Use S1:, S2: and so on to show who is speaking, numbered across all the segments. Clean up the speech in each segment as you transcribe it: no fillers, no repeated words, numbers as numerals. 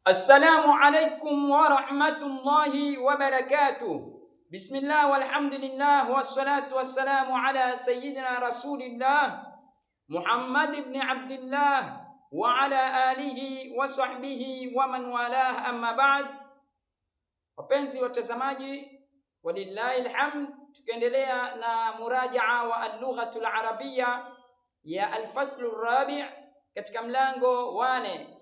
S1: Assalamu alaikum wa rahmatullahi wa barakatuh. Bismillah walhamdulillah wassalatu wassalamu ala sayyidina rasulillah Muhammad ibn Abdillah wa ala alihi wa sahbihi wa man walah, amma ba'd. Wapenzi watazamaji, walillahi alhamd, tukiendelea na murajaa wa al-lughatul arabiyya ya al-faslu rabi' katika mlango wane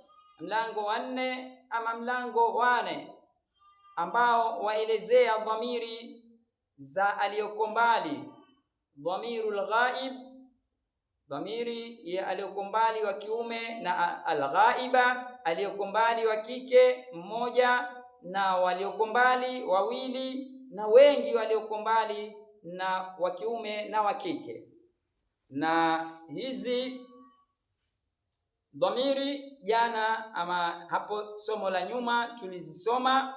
S1: ama mlango wane ambao waelezea dhamiri za aliyoko mbali, dhamirul ghaib, dhamiri ya aliyoko mbali wa kiume, na alghaiba aliyoko mbali wa kike mmoja, na walioko mbali wawili, na wengi walioko mbali na wa kiume na wa kike. Na hizi dhamiri jana ama hapo somo la nyuma tulizisoma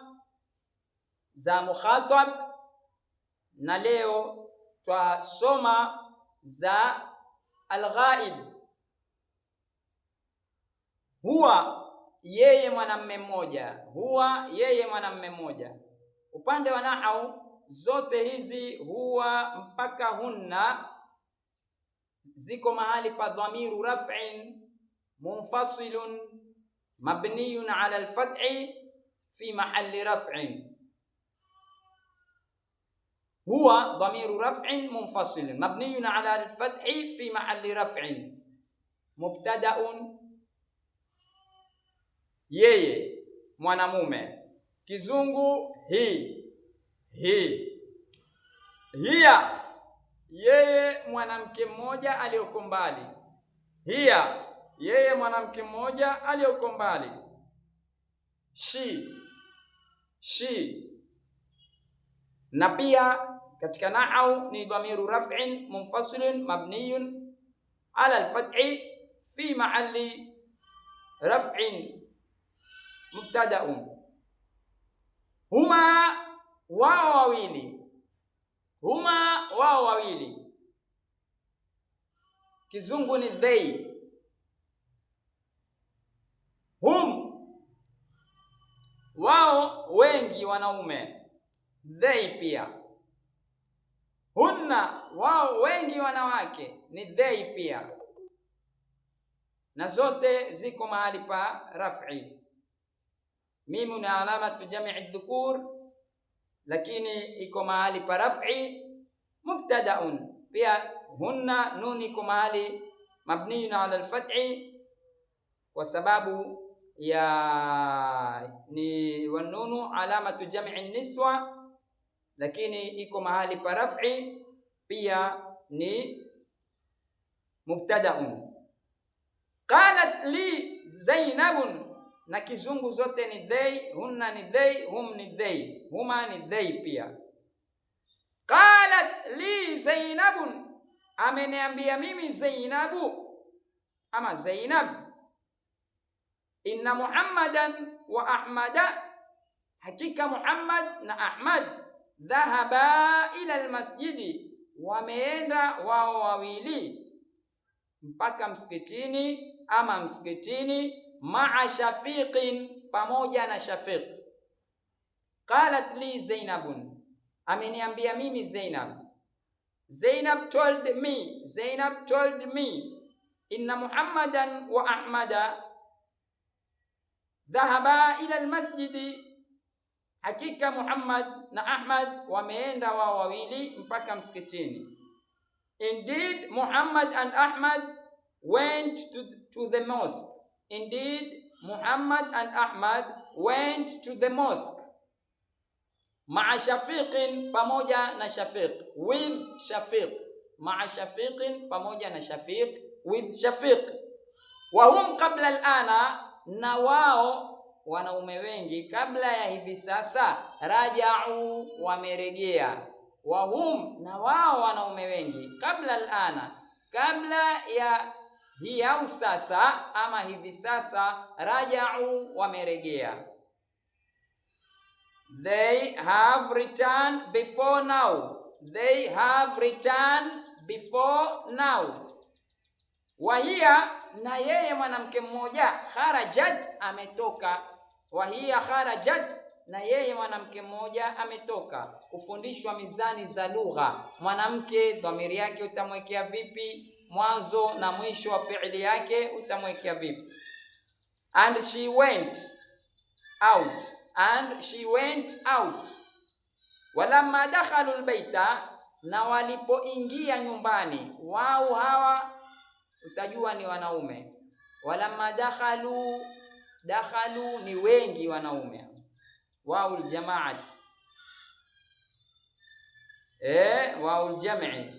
S1: za mukhatab, na leo twasoma za alghaib. Huwa yeye mwanamme mmoja, huwa yeye mwanamme mmoja. Upande wa nahau zote hizi huwa mpaka hunna ziko mahali pa dhamiru raf'in munfasilun mabniyun ala al-fathi fi mahalli raf'in. Huwa dhamiru raf'in munfasilun mabniyun ala al-fathi fi mahalli raf'in. Mubtada'un, yeye mwanamume. Kizungu hi. Hiya, yeye mwanamke mmoja aliyoko mbali. Hiya, yeye mwanamke mmoja aliyoko mbali. She. Na pia katika nahau ni dhamiru raf'in munfasilun mabniyun ala al-fathi fi mahalli raf'in mubtada'un. Huma, wao wawili. Huma, wao wawili. Kizungu ni they. Hum, wao wengi wanaume. They pia. Hunna, wao wengi wanawake, ni they pia. Na zote ziko mahali pa raf'i. Mimu ni alamatu jam'i dhukur, lakini iko mahali pa raf'i. Mubtada'un pia. Hunna, nuni iko mahali mabniyun ala al-fathi kwa sababu ya ni wanunu alamatu jam'i niswa, lakini iko mahali pa raf'i pia ni mubtada'un. Qalat li Zainabun, na kizungu zote ni they. Hunna ni they, hum ni they, huma ni they pia. Qalat li Zainabun, ameniambia mimi Zainabu ama Zainab. Inna Muhammadan wa Ahmada, hakika Muhammad na Ahmad, dhahaba ila almasjidi, wameenda wao wawili mpaka msikitini ama msikitini, ma'a Shafiqin, pamoja na Shafiq. Qalat li Zainabun, ameniambia mimi Zainab. Zainab told me, inna Muhammadan wa Ahmada dhahaba ila almasjidi, hakika Muhammad na Ahmad wameenda wao wawili mpaka msikitini. Indeed Muhammad and Ahmad went to the mosque. Indeed Muhammad and Ahmad went to the mosque. Ma'a Shafiqin, pamoja na Shafiq. With Shafiq. Ma'a Shafiqin, pamoja na Shafiq. With Shafiq. Wa hum qabla al-ana, na wao wanaume wengi kabla ya hivi sasa, raja'u, wamerejea. Wa hum, na wao wanaume wengi, qabla al-ana, kabla ya hii au sasa ama hivi sasa, raja'u, wamerejea. They have returned before now. They have returned before now. Wa hiya, na yeye mwanamke mmoja, kharajat, ametoka wa hiya kharajat, na yeye mwanamke mmoja ametoka. Kufundishwa mizani za lugha. Mwanamke dhamiri yake utamwekea vipi? Mwanzo na mwisho wa fi'li yake utamwekea vipi? And she went out, and she went out. Walamma dakhalu albayta, na walipoingia nyumbani. Wao hawa utajua ni wanaume. Walamma dakhalu, dakhalu ni wengi wanaume. Wao aljamaat, wao aljam'i,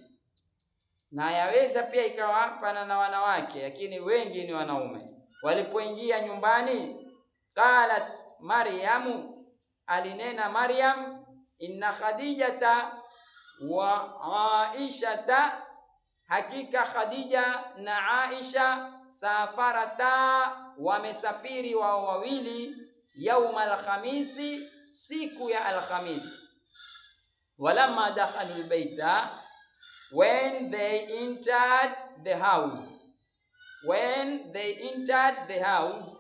S1: na yaweza pia ikawa pana na wanawake, lakini wengi ni wanaume. Walipoingia nyumbani, qalat Maryamu, alinena Maryam, inna Khadijata wa Aishata, hakika Khadija na Aisha, safarata, wamesafiri wao wawili, yaum alkhamisi, siku ya Alkhamis. Walamma dakhalu albayta, when they entered the house, when they entered the house,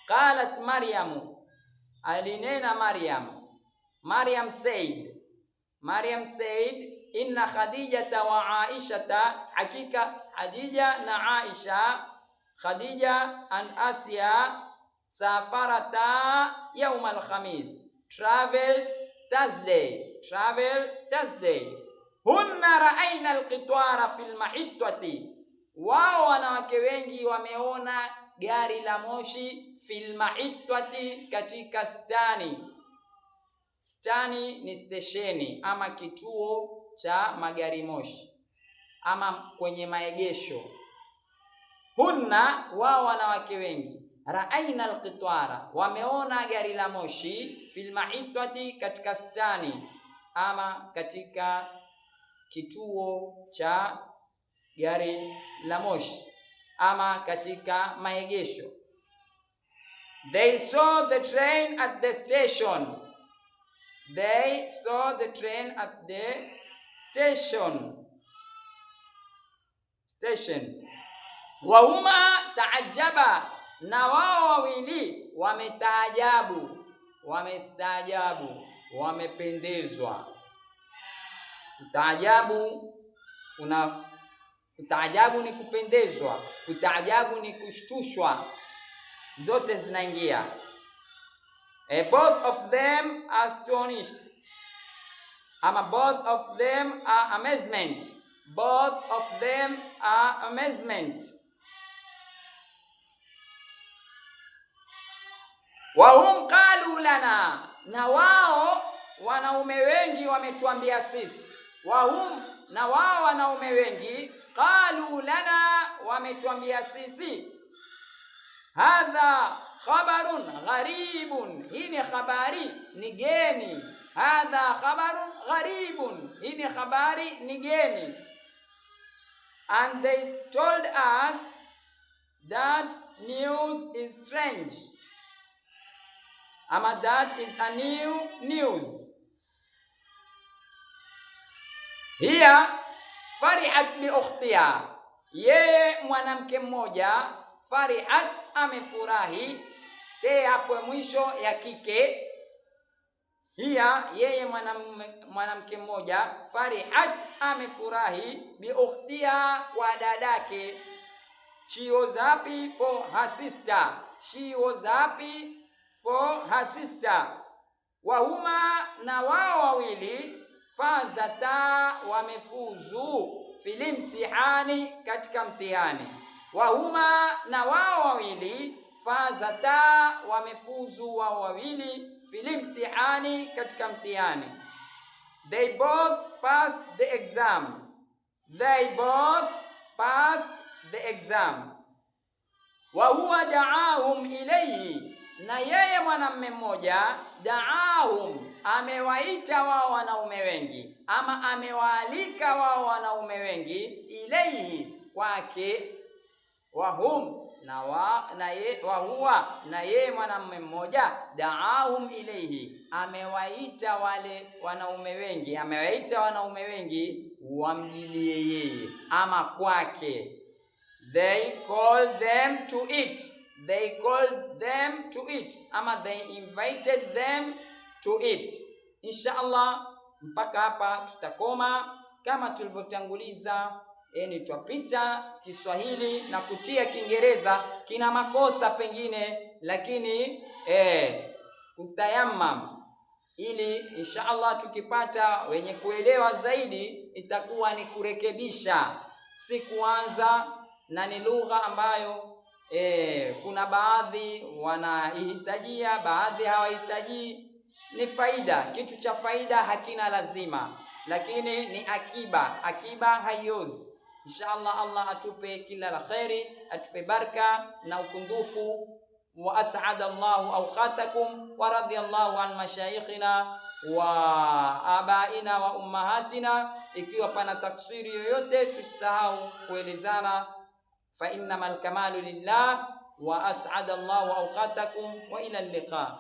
S1: qalat Maryamu, alinena Maryam, Maryam said, inna Khadijata wa Aishata, hakika Khadija na Aisha, Khadija and Asia, safarata yawm al-khamis, travel Thursday. Hunna ra'ayna al-qitwara fil mahittati, wao wanawake wengi wameona gari la moshi, fil mahittati, katika stani. Stani ni stesheni ama kituo cha magari moshi ama kwenye maegesho. Hunna, wao wanawake wengi, ra'ayna alqitwara, wameona gari la moshi, fil mahittati, katika stani ama katika kituo cha gari la moshi ama katika maegesho. They saw the train at the station. They saw the train at the station. Wahuma taajaba, na wao wawili wametaajabu, wamestaajabu, wamependezwa. Kutaajabu ni kupendezwa, kutaajabu ni kushtushwa, zote zinaingia. Both of them are astonished, ama both of them are amazement. Both of them are amazement. Wahum qalu lana, na wao wanaume wengi wametuambia sisi. Wahum, na wao wanaume wengi, qalu lana, wametuambia sisi. Hadha khabarun gharibun, hii ni habari ni geni. Hadha khabarun gharibun, hii ni habari ni geni. And they told us that news is strange, ama that is a new news. Hiya farihat bi ukhtiha, yeye mwanamke mmoja, farihat, amefurahi, te hapo mwisho ya kike. Hiya, yeye mwanamke mmoja, farihat, amefurahi, bi ukhtiha, kwa dadake. She was happy for her sister. She was happy for her sister. Wahuma, na wao wawili, fazata, wamefuzu, fil imtihani, katika mtihani. Wahuma, na wao wawili, fazata, wamefuzu wao wawili, fil imtihani, katika mtihani. They both passed the exam. They both passed the exam. Wa huwa da'ahum ilayhi, na yeye mwanamume mmoja, da'ahum, amewaita wao wanaume wengi, ama amewaalika wao wanaume wengi, ilayhi, kwake. Wahum, na yeye mwanamume mmoja, da'ahum ilayhi, amewaita wale wanaume wengi, amewaita wanaume wengi wamjilie yeye ama kwake. They called them to it. they called them to eat, ama they invited them to eat. Inshallah mpaka hapa tutakoma. Kama tulivyotanguliza, twapita Kiswahili na kutia Kiingereza kina makosa pengine, lakini utayamam, ili inshallah tukipata wenye kuelewa zaidi itakuwa ni kurekebisha, si kuanza na ni lugha ambayo kuna baadhi wanahitajia, baadhi hawahitaji. Ni faida, kitu cha faida hakina lazima, lakini ni akiba haiozi. Inshallah Allah atupe kila la khairi, atupe baraka na ukundufu. Wa as'ada Allahu awqatakum wa radiyallahu an mashayikhina wa abaina wa ummahatina. Ikiwa pana taksiri yoyote tusisahau kuelezana. Fa innamal kamalu lillah wa as'ada Allahu awqatakum wa ila al-liqa.